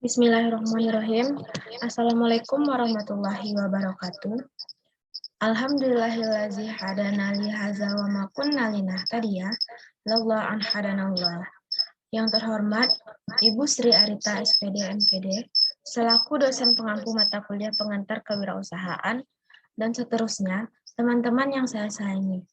Bismillahirrahmanirrahim. Assalamualaikum warahmatullahi wabarakatuh. Alhamdulillahillazi hadana li hadza wa ma kunna linahtadiya laula an hadanallah. Yang terhormat Ibu Sri Arita SPD MPD selaku dosen pengampu mata kuliah pengantar kewirausahaan dan seterusnya, teman-teman yang saya sayangi.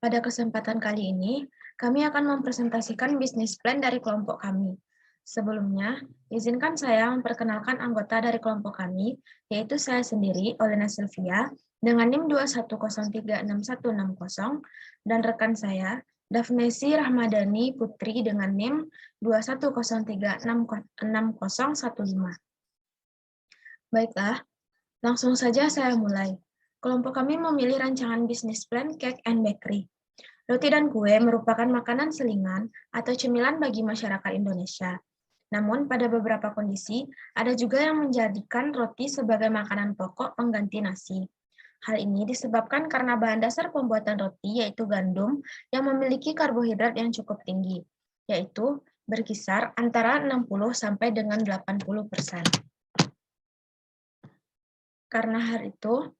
Pada kesempatan kali ini, kami akan mempresentasikan bisnis plan dari kelompok kami. Sebelumnya, izinkan saya memperkenalkan anggota dari kelompok kami, yaitu saya sendiri, Olena Sylvia, dengan NIM 210366160, dan rekan saya, Dafnesi Rahmadani Putri dengan NIM 210366015. Baiklah, langsung saja saya mulai. Kelompok kami memilih rancangan bisnis plan Cake and Bakery. Roti dan kue merupakan makanan selingan atau cemilan bagi masyarakat Indonesia. Namun, pada beberapa kondisi, ada juga yang menjadikan roti sebagai makanan pokok pengganti nasi. Hal ini disebabkan karena bahan dasar pembuatan roti, yaitu gandum, yang memiliki karbohidrat yang cukup tinggi, yaitu berkisar antara 60 sampai dengan 80%. Karena hal itu,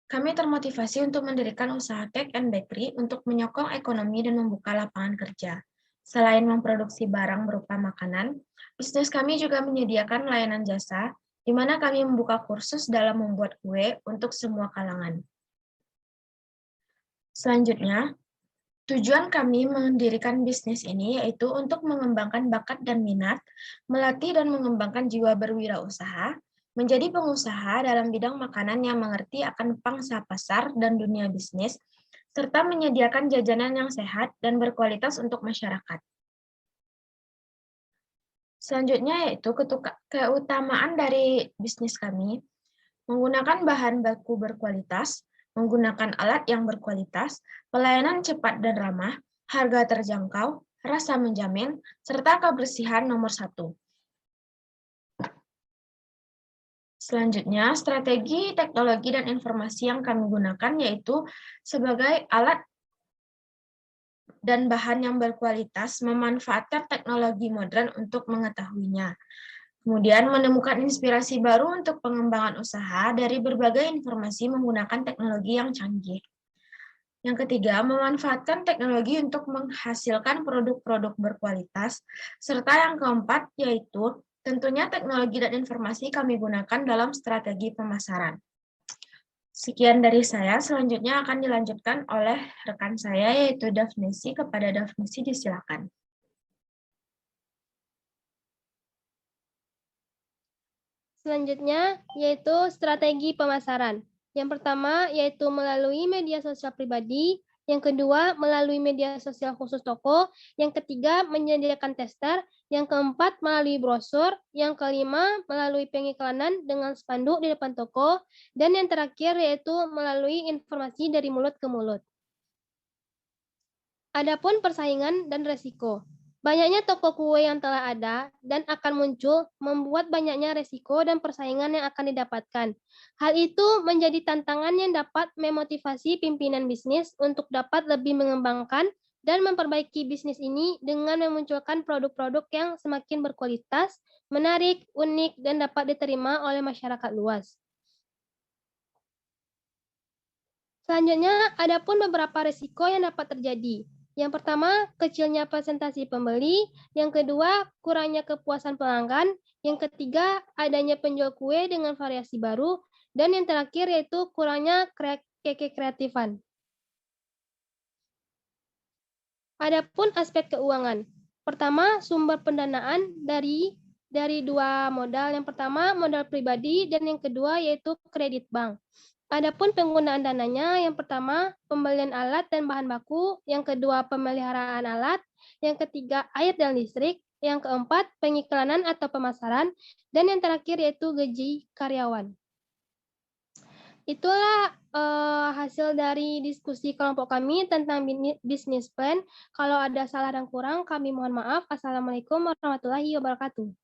kami termotivasi untuk mendirikan usaha Cake and Bakery untuk menyokong ekonomi dan membuka lapangan kerja. Selain memproduksi barang berupa makanan, bisnis kami juga menyediakan layanan jasa, di mana kami membuka kursus dalam membuat kue untuk semua kalangan. Selanjutnya, tujuan kami mendirikan bisnis ini yaitu untuk mengembangkan bakat dan minat, melatih dan mengembangkan jiwa berwirausaha, menjadi pengusaha dalam bidang makanan yang mengerti akan pangsa pasar dan dunia bisnis, serta menyediakan jajanan yang sehat dan berkualitas untuk masyarakat. Selanjutnya yaitu keutamaan dari bisnis kami, menggunakan bahan baku berkualitas, menggunakan alat yang berkualitas, pelayanan cepat dan ramah, harga terjangkau, rasa menjamin, serta kebersihan nomor 1. Selanjutnya, strategi teknologi dan informasi yang kami gunakan yaitu sebagai alat dan bahan yang berkualitas memanfaatkan teknologi modern untuk mengetahuinya. Kemudian menemukan inspirasi baru untuk pengembangan usaha dari berbagai informasi menggunakan teknologi yang canggih. Yang ketiga, memanfaatkan teknologi untuk menghasilkan produk-produk berkualitas. Serta yang keempat, yaitu tentunya teknologi dan informasi kami gunakan dalam strategi pemasaran. Sekian dari saya, selanjutnya akan dilanjutkan oleh rekan saya, yaitu Dafnesi. Kepada Dafnesi, disilakan. Selanjutnya, yaitu strategi pemasaran. Yang pertama, yaitu melalui media sosial pribadi. Yang kedua, melalui media sosial khusus toko. Yang ketiga, menyediakan tester. Yang keempat, melalui brosur. Yang kelima, melalui pengiklanan dengan spanduk di depan toko. Dan yang terakhir, yaitu melalui informasi dari mulut ke mulut. Adapun persaingan dan resiko. Banyaknya toko kue yang telah ada dan akan muncul membuat banyaknya resiko dan persaingan yang akan didapatkan. Hal itu menjadi tantangan yang dapat memotivasi pimpinan bisnis untuk dapat lebih mengembangkan dan memperbaiki bisnis ini dengan memunculkan produk-produk yang semakin berkualitas, menarik, unik, dan dapat diterima oleh masyarakat luas. Selanjutnya, adapun beberapa resiko yang dapat terjadi. Yang pertama, kecilnya presentasi pembeli. Yang kedua, kurangnya kepuasan pelanggan. Yang ketiga, adanya penjual kue dengan variasi baru. Dan yang terakhir yaitu kurangnya kekreatifan. Adapun aspek keuangan. Pertama, sumber pendanaan dari dua modal. Yang pertama, modal pribadi, dan yang kedua yaitu kredit bank. Adapun penggunaan dananya, yang pertama, pembelian alat dan bahan baku, yang kedua, pemeliharaan alat, yang ketiga, air dan listrik, yang keempat, pengiklanan atau pemasaran, dan yang terakhir yaitu gaji karyawan. Itulah hasil dari diskusi kelompok kami tentang bisnis plan. Kalau ada salah dan kurang, kami mohon maaf. Assalamualaikum warahmatullahi wabarakatuh.